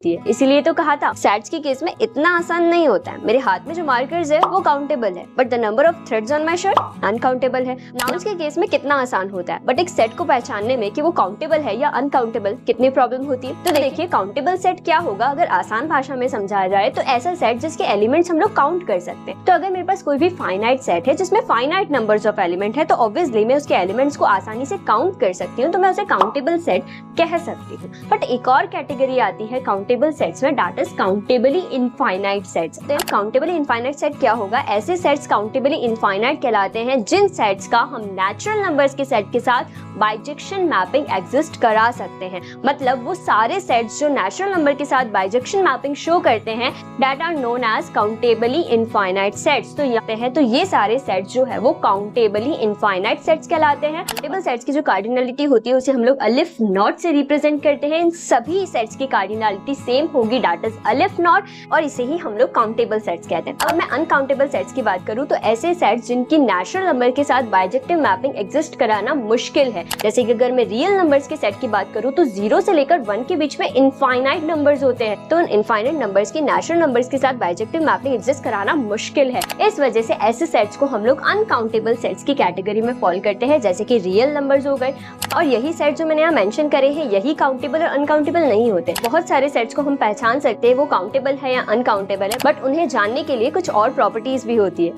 है। इसीलिए तो कहा था सेट्स के केस में इतना आसान नहीं होता है। मेरे हाथ में जो मार्कर्स है वो काउंटेबल है, but the number of threads on my shirt uncountable है। नाउन्स के केस में कितना आसान होता है, बट एक सेट को पहचानने में कि वो काउंटेबल है या अनकाउंटेबल कितनी प्रॉब्लम होती है। तो देखिए काउंटेबल सेट क्या होगा अगर आसान भाषा में समझाया जाए तो ऐसा सेट जिसके एलिमेंट्स हम लोग काउंट कर सकते हैं। तो अगर मेरे पास कोई भी फाइनाइट सेट है जिसमें फाइनाइट नंबर्स ऑफ एलिमेंट है तो ऑब्वियसली मैं उसके एलिमेंट्स को आसानी से काउंट कर सकती हूँ, तो मैं उसे काउंटेबल सेट कह सकती हूँ। बट एक और कैटेगरी आती है काउंटेबल सेट्स में, that is countably infinite sets. Countably infinite set क्या होगा? ऐसे सेट्स काउंटेबली इनफाइनाइट कहलाते हैं जिन सेट्स का हम नेचुरल नंबर्स के सेट के साथ बाइजेक्शन मैपिंग एग्जिस्ट करा सकते हैं। मतलब वो सारे सेट्स जो नेचुरल नंबर के साथ बाइजेक्शन मैपिंग शो करते हैं that are known as countably infinite sets. तो यहाँ पे है तो ये सारे सेट्स जो है वो काउंटेबली इनफाइनाइट सेट्स कहलाते हैं। काउंटेबल सेट्स की जो कार्डिनलिटी होती है उसे हम लोग अलिफ नॉट से रिप्रेजेंट करते हैं। इन सभी सेट्स की कार्डिनलिटी सेम होगी, दैट इज अलिफ नॉट, और इसे ही हम लोग काउंटेबल सेट्स कहते हैं। अब मैं अनकाउंटेबल सेट्स की बात करूं तो ऐसे सेट्स जिनकी नेचुरल नंबर के साथ बाइजेक्टिव मैपिंग एग्जिस्ट कराना मुश्किल है। जैसे कि अगर मैं रियल नंबर्स के सेट की बात करूं तो 0 से लेकर 1 के बीच में इनफाइनाइट नंबर्स होते हैं, तो उन इनफाइनाइट नंबर्स की नेचुरल नंबर्स के साथ बाइजेक्टिव मैपिंग एग्जिस्ट कराना मुश्किल है। इस वजह से ऐसे सेट्स को हम लोग अनकाउंटेबल सेट्स की कैटेगरी में फॉल करते हैं, जैसे कि रियल नंबर्स हो गए। और यही सेट जो मैंने यहाँ मेंशन करे हैं यही काउंटेबल और अनकाउंटेबल नहीं होते। बहुत सारे सेट्स को हम पहचान सकते हैं वो काउंटेबल है या अनकाउंटेबल है, बट उन्हें जानने के लिए कुछ और प्रॉपर्टीज भी होती है।